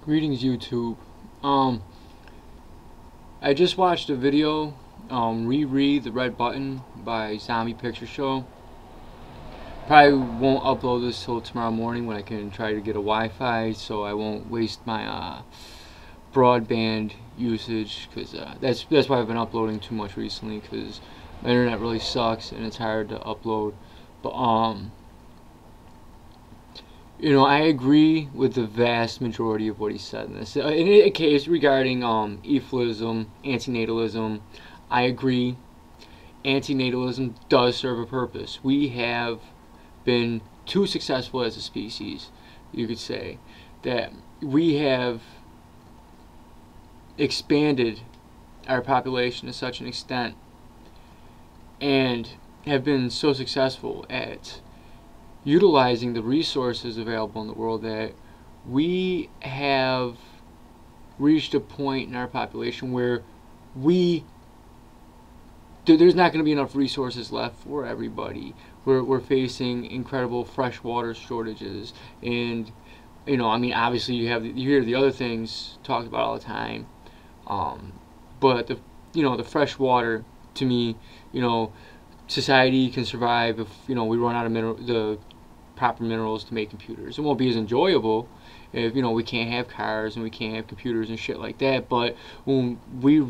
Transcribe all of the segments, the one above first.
Greetings, YouTube. Um, I just watched a video, Reread the Red Button by Zombie Picture Show. Probably won't upload this till tomorrow morning when I can try to get a Wi-Fi, so I won't waste my broadband usage, because that's why I've been uploading too much recently, because my internet really sucks and it's hard to upload. But I agree with the vast majority of what he said in this. In a case regarding euphemism, antinatalism, I agree. Antinatalism does serve a purpose. We have been too successful as a species, you could say, that we have expanded our population to such an extent and have been so successful at utilizing the resources available in the world that we have reached a point in our population where there's not going to be enough resources left for everybody. We're facing incredible freshwater shortages, and obviously you hear the other things talked about all the time, but the fresh water, to me, society can survive if we run out of the proper minerals to make computers. It won't be as enjoyable if we can't have cars and we can't have computers and shit like that. But when we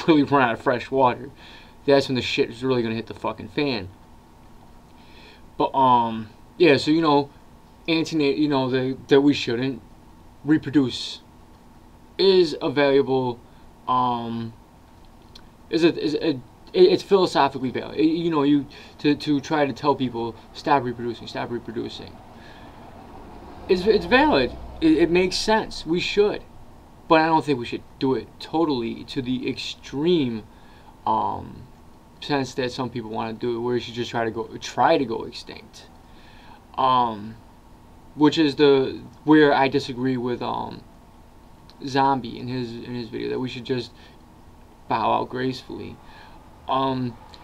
really run out of fresh water, that's when the shit is really gonna hit the fucking fan. But yeah, so that we shouldn't reproduce is a valuable it's philosophically valid. To try to tell people stop reproducing. It's valid. It makes sense. We should, but I don't think we should do it totally to the extreme sense that some people want to do it, where you should just try to go extinct. Which is where I disagree with Zombie in his video, that we should just bow out gracefully.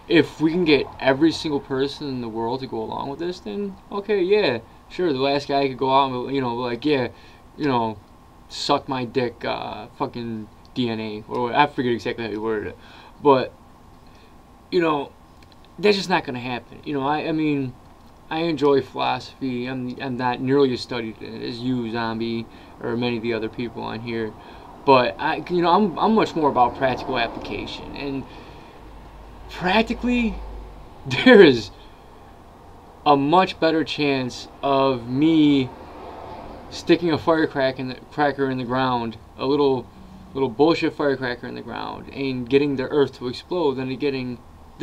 If we can get every single person in the world to go along with this, then okay, yeah, sure, the last guy could go out and suck my dick, fucking DNA, or I forget exactly how you worded it, but that's just not gonna happen. I mean, I enjoy philosophy. I'm not nearly as studied in it as you, Zombie, or many of the other people on here, but I'm much more about practical application. And practically, there is a much better chance of me sticking a firecracker in the ground, a little bullshit firecracker in the ground, and getting the earth to explode than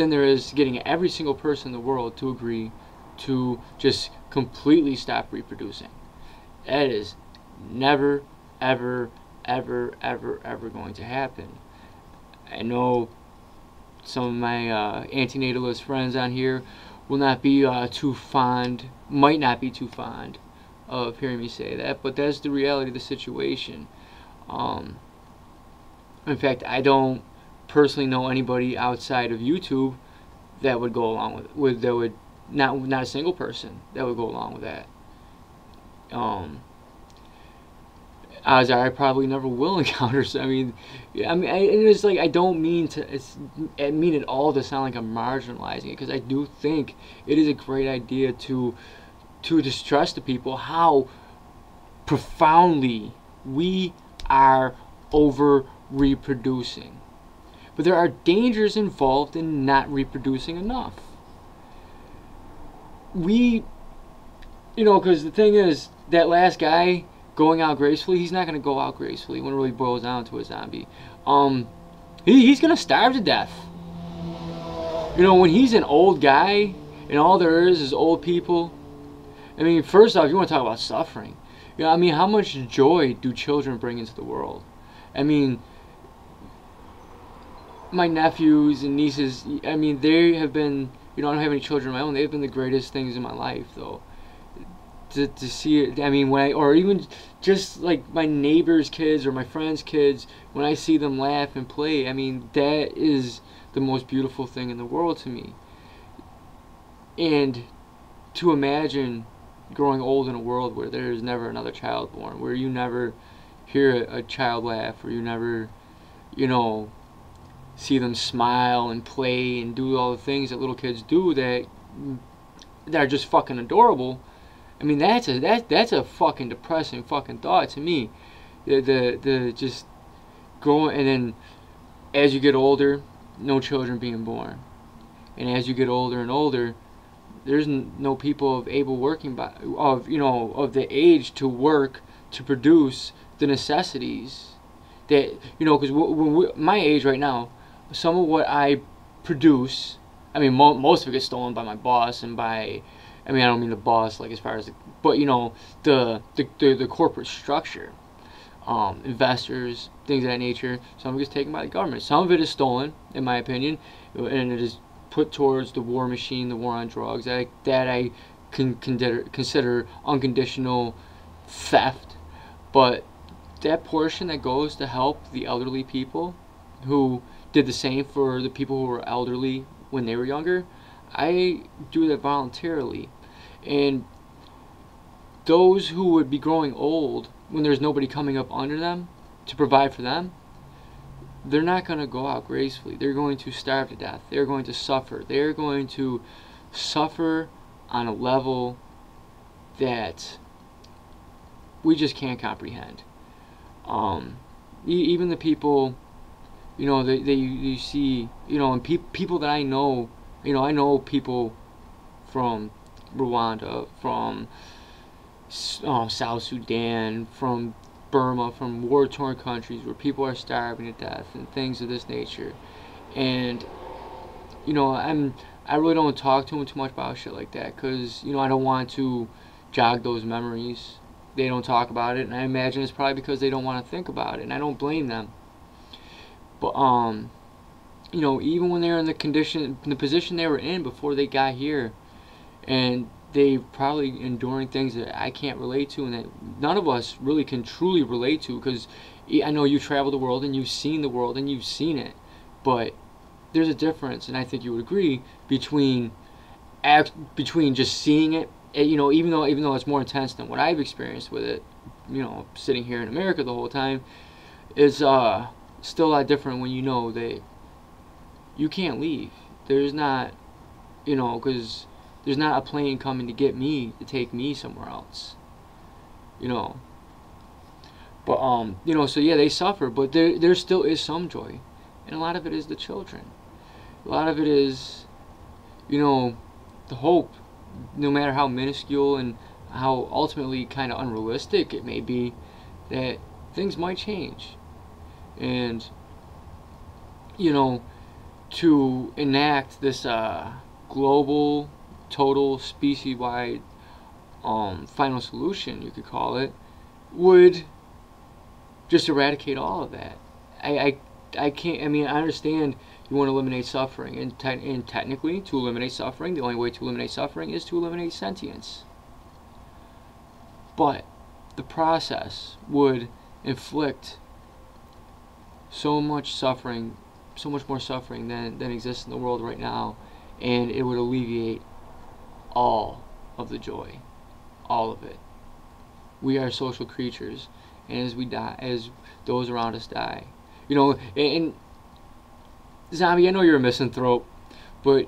there is getting every single person in the world to agree to just completely stop reproducing. That is never, ever, ever, ever, ever going to happen. I know some of my antinatalist friends on here will not be might not be too fond of hearing me say that, but that's the reality of the situation. In fact, I don't personally know anybody outside of YouTube that would go along with that would not a single person that would go along with that. As I probably never will encounter. So, it's like, I don't mean I mean it all to sound like I'm marginalizing it, because I do think it is a great idea to distress to people how profoundly we are over reproducing. But there are dangers involved in not reproducing enough. Because the thing is, that last guy going out gracefully, he's not going to go out gracefully when it really boils down to a zombie. He's going to starve to death. When he's an old guy and all there is old people. First off, you want to talk about suffering. How much joy do children bring into the world? My nephews and nieces, they have been, I don't have any children of my own, they've been the greatest things in my life, though. To see it, or even just like my neighbor's kids or my friends' kids, when I see them laugh and play, that is the most beautiful thing in the world to me. And to imagine growing old in a world where there is never another child born, where you never hear a child laugh, or you never, you know, see them smile and play and do all the things that little kids do that are just fucking adorable. I mean, that's a fucking depressing fucking thought to me. The just growing, and then as you get older, no children being born, and as you get older and older, there's no people of able working by of the age to work to produce the necessities that because my age right now, some of what I produce, I mean, most of it gets stolen by my boss and by, I mean, I don't mean the boss like as far as but the corporate structure, investors, things of that nature. Some of it is taken by the government. Some of it is stolen, in my opinion, and it is put towards the war machine, the war on drugs. That I can consider unconditional theft. But that portion that goes to help the elderly people who did the same for the people who were elderly when they were younger, I do that voluntarily. And those who would be growing old when there's nobody coming up under them to provide for them, they're not going to go out gracefully. They're going to starve to death. They're going to suffer. They're going to suffer on a level that we just can't comprehend. Even the people, you see, and people that I know, I know people from Rwanda, from South Sudan, from Burma, from war-torn countries where people are starving to death and things of this nature. And I really don't talk to them too much about shit like that because I don't want to jog those memories. They don't talk about it, and I imagine it's probably because they don't want to think about it, and I don't blame them. But even when they're in the position they were in before they got here, and they probably enduring things that I can't relate to and that none of us really can truly relate to, because I know you travel the world and you've seen the world and you've seen it, but there's a difference, and I think you would agree, between just seeing it, even though it's more intense than what I've experienced with it, sitting here in America the whole time, is still a lot different when you know that you can't leave. There's not, because there's not a plane coming to get me, to take me somewhere else. But, so yeah, they suffer, but there still is some joy. And a lot of it is the children. A lot of it is, the hope, no matter how minuscule and how ultimately kind of unrealistic it may be, that things might change. And, to enact this global, total, species-wide final solution, you could call it, would just eradicate all of that. I can't, I mean, I understand you want to eliminate suffering, and technically, to eliminate suffering, the only way to eliminate suffering is to eliminate sentience. But the process would inflict so much suffering, so much more suffering than exists in the world right now, and it would alleviate all of the joy, all of it. We are social creatures, and as we die, as those around us die, and Zombie, I know you're a misanthrope, but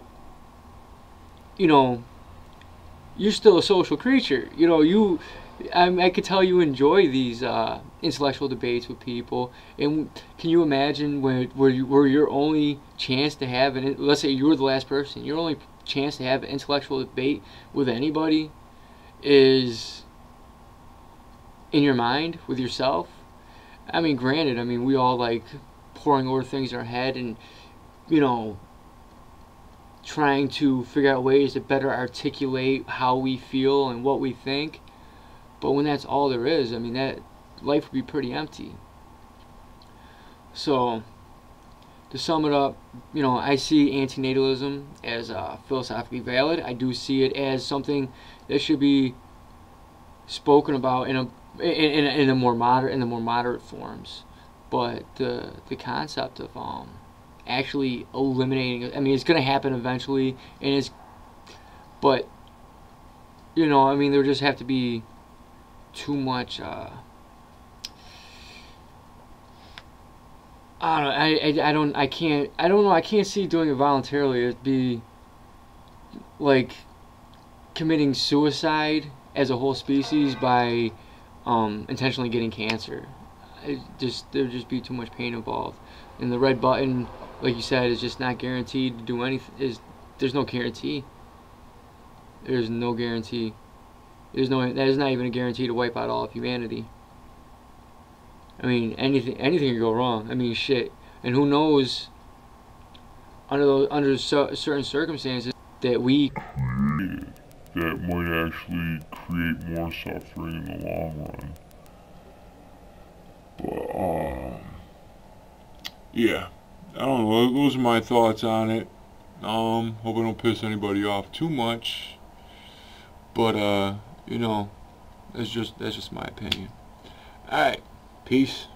you're still a social creature. I could tell you enjoy these intellectual debates with people. And can you imagine where your only chance to have let's say you were the last person, your only chance to have an intellectual debate with anybody is in your mind with yourself? I mean, granted, we all like pouring over things in our head and trying to figure out ways to better articulate how we feel and what we think. But when that's all there is, that life would be pretty empty. So, to sum it up, I see antinatalism as philosophically valid. I do see it as something that should be spoken about in the more moderate forms. But the concept of actually eliminating it, it's going to happen eventually, but there just have to be too much I don't know. I don't know. I can't see doing it voluntarily. It'd be like committing suicide as a whole species by intentionally getting cancer. There'd just be too much pain involved. And the red button, like you said, is just not guaranteed to do anything. There's no guarantee. There's no guarantee. That is not even a guarantee to wipe out all of humanity. I mean, anything could go wrong. I mean, shit. And who knows? Under certain circumstances that we that might actually create more suffering in the long run. But yeah, I don't know. Those are my thoughts on it. Hope I don't piss anybody off too much. But you know, that's just my opinion. All right, peace.